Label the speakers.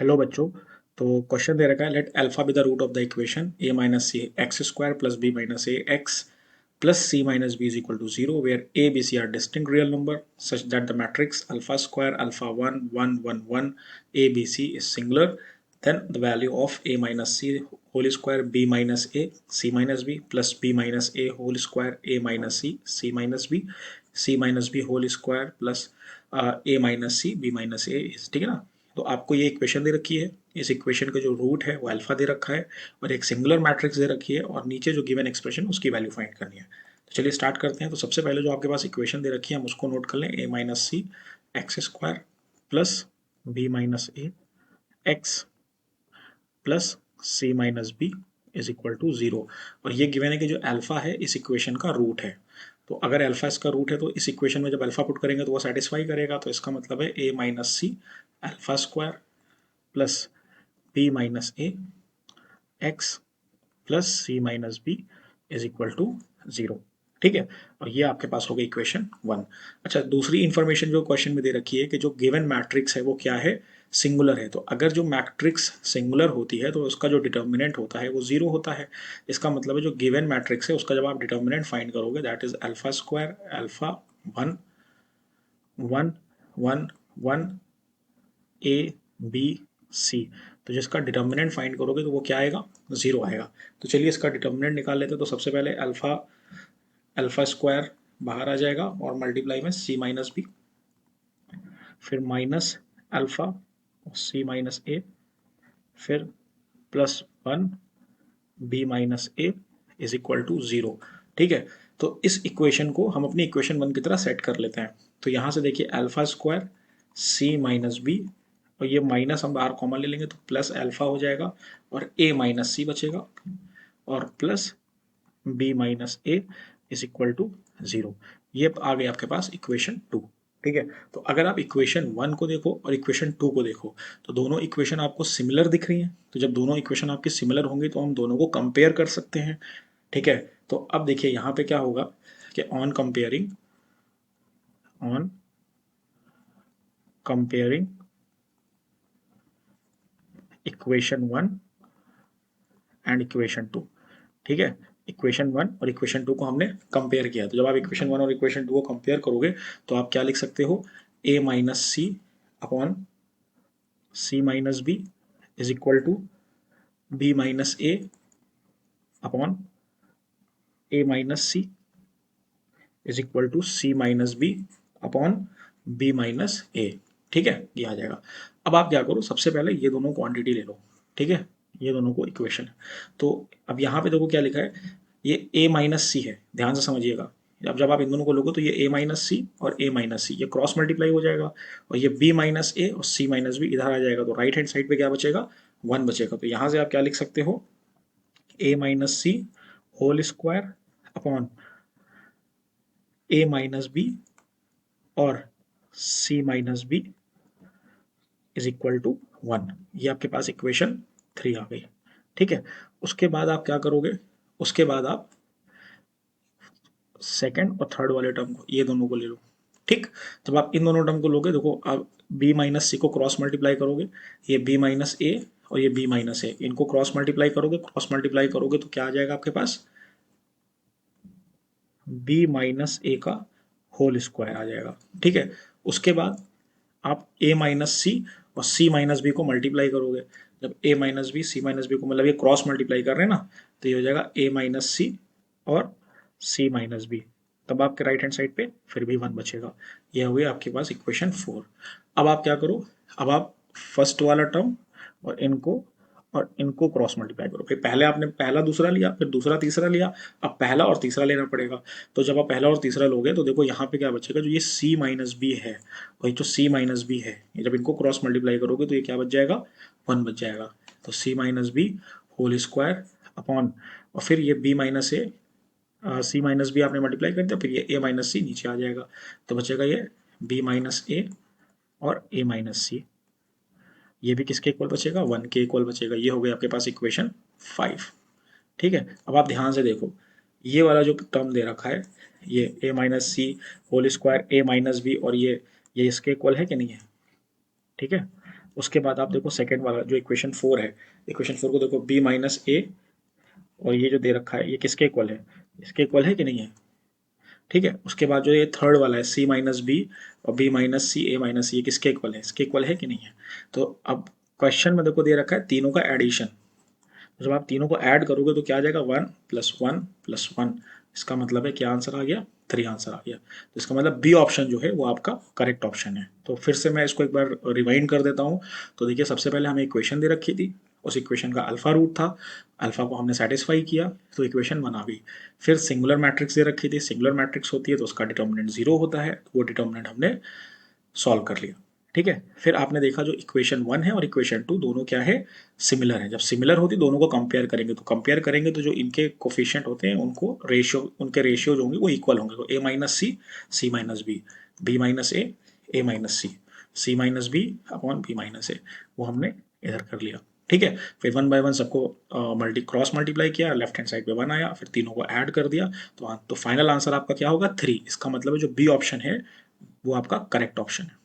Speaker 1: Hello बच्चों। तो question दे रखा है, let alpha be the root of the equation a minus C x square plus B minus A x plus C minus B is equal to zero where a B c are distinct real number such that the matrix alpha square alpha one one one one A B c is singular then the value of a minus c whole square b minus a c minus b plus b minus a whole square a minus c c minus b c minus b whole square plus a minus c b minus a is ठीक है ना। तो आपको ये equation दे रखी है, इस equation का जो रूट है वो अल्फा दे रखा है और एक सिंगुलर मैट्रिक्स दे रखी है और नीचे जो गिवन एक्सप्रेशन उसकी वैल्यू फाइंड करनी है। तो चलिए स्टार्ट करते हैं। तो सबसे पहले जो आपके पास इक्वेशन दे रखी है हम उसको नोट कर लें, A minus C x square plus B minus A x plus C minus B is equal to zero. और ये गिवन है कि जो अल्फा है इस इक्वेशन का रूट है। तो अगर अल्फा इसका रूट है तो इस इक्वेशन में जब अल्फा पुट करेंगे तो वो सेटिस्फाई करेगा। तो इसका मतलब है A minus C alpha square plus B minus A x plus C minus B is equal to zero. ठीक है, और ये आपके पास हो गई इक्वेशन वन। अच्छा, दूसरी इंफॉर्मेशन जो क्वेश्चन में दे रखी है कि जो गिवन मैट्रिक्स है वो क्या है, सिंगुलर है। तो अगर जो मैट्रिक्स सिंगुलर होती है तो उसका जो डिटर्मिनेंट होता है वो जीरो होता है। इसका मतलब है जो गिवन मैट्रिक्स है उसका जब आप डिटर्मिनेंट फाइंड करोगे that is alpha square alpha one one one one A B C. तो जिसका डिटर्मिनेंट फाइंड करोगे तो वो क्या आएगा, जीरो आएगा। तो चलिए इसका डिटर्मिनेंट निकाल लेते हैं। तो सबसे पहले अल्फा अल्फा स्क्वायर बाहर आ जाएगा और मल्टीप्लाई में सी माइनस बी, फिर minus alpha C minus A, फिर plus one B minus A is equal to zero. ठीक है, तो इस इक्वेशन को हम अपनी इक्वेशन वन की तरह सेट कर लेते हैं। तो यहां से देखिए अल्फा स्क्वायर सी माइनस बी और ये माइनस हम बाहर कॉमन ले लेंगे तो प्लस अल्फा हो जाएगा और ए माइनस सी बचेगा और plus B minus A is equal to zero. ये आ गई आपके पास इक्वेशन टू। ठीक है, तो अगर आप इक्वेशन वन को देखो और इक्वेशन टू को देखो तो दोनों इक्वेशन आपको सिमिलर दिख रही हैं। तो जब दोनों इक्वेशन आपकी सिमिलर होंगी तो हम दोनों को कंपेयर कर सकते हैं। ठीक है, तो अब देखिए यहाँ पे क्या होगा कि on comparing equation one and equation two. ठीक है, इक्वेशन वन और इक्वेशन टू को हमने कंपेयर किया। तो जब आप इक्वेशन वन और इक्वेशन टू को कंपेयर करोगे तो आप क्या लिख सकते हो, A minus C upon C minus B is equal to B minus A upon A minus C is equal to C minus B upon B minus A. ठीक है, ये आ जाएगा। अब आप क्या करो, सबसे पहले ये दोनों क्वांटिटी ले लो। ठीक है, ये दोनों को इक्वेशन है। तो अब यहाँ पे देखो क्या लिखा है, ये ए माइनस सी है, ध्यान से समझिएगा। अब जब आप इन दोनों को लोगे तो ये ए माइनस सी और ए माइनस सी ये क्रॉस मल्टीप्लाई हो जाएगा और ये बी माइनस ए और सी माइनस बी इधर आ जाएगा। तो राइट हैंड साइड पे क्या बचेगा, वन बचेगा। तो यहाँ से आप क्या लिख सकते हो, A minus C whole square upon A minus B और C minus B is equal to one. ये आपके पास इक्वेशन थ्री आ गई। ठीक है, उसके बाद आप क्या करोगे, उसके बाद आप सेकंड और थर्ड वाले टर्म को, ये दोनों को ले लो। ठीक, जब आप इन दोनों टर्म को लोगे, देखो आप बी माइनस सी को क्रॉस मल्टीप्लाई करोगे, ये बी माइनस ए और ये बी माइनस ए, इनको क्रॉस मल्टीप्लाई करोगे तो क्या आ जाएगा आपके पास, बी माइनस ए का होल स्क्वायर आ जाएगा। ठीक है, उसके बाद आप ए माइनस सी और सी माइनस बी को मल्टीप्लाई करोगे। जब A minus B C minus B को, मतलब ये क्रॉस मल्टीप्लाई कर रहे हैं ना, तो ये हो जाएगा ए माइनस सी और सी माइनस बी। तब आपके राइट हैंड साइड पे फिर भी वन बचेगा। यह हुई आपके पास इक्वेशन फोर। अब आप क्या करो, अब आप फर्स्ट वाला टर्म और इनको क्रॉस मल्टीप्लाई करो। फिर पहले आपने पहला दूसरा लिया, फिर दूसरा तीसरा लिया, अब पहला और तीसरा लेना पड़ेगा। तो जब आप पहला और तीसरा लोगे तो देखो यहाँ पे क्या बचेगा, जो ये सी माइनस बी है, वही जो सी माइनस बी है, ये जब इनको क्रॉस मल्टीप्लाई करोगे तो ये क्या बच जाएगा, वन बच जाएगा। तो C minus B whole square upon, और फिर ये B minus A C minus B आपने मल्टीप्लाई कर दिया, फिर ये ए माइनस सी नीचे आ जाएगा। तो बचेगा ये बी माइनस ए और ए माइनस सी। ये भी किसके इक्वल बचेगा, वन के इक्वल बचेगा। ये हो गया आपके पास इक्वेशन फाइव। ठीक है, अब आप ध्यान से देखो, ये वाला जो टर्म दे रखा है, ये ए माइनस सी होल स्क्वायर ए माइनस बी और ये इसके इक्वल है कि नहीं है। ठीक है, उसके बाद आप देखो सेकेंड वाला जो इक्वेशन 4 है, इक्वेशन 4 को देखो b माइनस ए, और ये जो दे रखा है ये किसके इक्वल है, इसके इक्वल है कि नहीं है, ठीक है। उसके बाद जो ये थर्ड वाला है c माइनस बी और b माइनस सी ए माइनस सी, ये किसके इक्वल है, इसके इक्वल है कि नहीं है। तो अब क्वेश्चन में देखो दे रखा है तीनों का एडिशन, जब आप तीनों को ऐड करोगे तो क्या आ जाएगा, 1 + 1 + 1, इसका मतलब है क्या आंसर आ गया, 3 आंसर आ गया। तो इसका मतलब बी ऑप्शन जो है वो आपका करेक्ट ऑप्शन है। तो फिर से मैं इसको एक बार रिवाइंड कर देता हूँ। तो देखिए सबसे पहले हमें इक्वेशन दे रखी थी, उस इक्वेशन का अल्फा रूट था, अल्फा को हमने सेटिस्फाई किया तो इक्वेशन बना गई। फिर सिंगुलर मैट्रिक्स दे रखी थी, सिंगुलर मैट्रिक्स होती है तो उसका डिटर्मिनेंट 0 होता है, वो डिटर्मिनेंट हमने सॉल्व कर लिया, ठीक है। फिर आपने देखा जो इक्वेशन 1 है और इक्वेशन 2 दोनों क्या है, सिमिलर है। जब सिमिलर होती दोनों को कंपेयर करेंगे, तो कंपेयर करेंगे तो जो इनके कोफिशिएंट होते हैं उनको रेशियो, उनके रेशियो जो होंगे वो इक्वल होंगे। तो A minus C minus B minus A minus C minus B upon B minus A, वो हमने इधर कर लिया, ठीक है। फिर 1 बाय 1 सबको क्रॉस मल्टीप्लाई किया, लेफ्ट हैंड साइड पे 1 आया, फिर तीनों को ऐड कर दिया। तो फाइनल आंसर आपका क्या होगा, 3। इसका मतलब है जो बी ऑप्शन है वो आपका करेक्ट ऑप्शन है।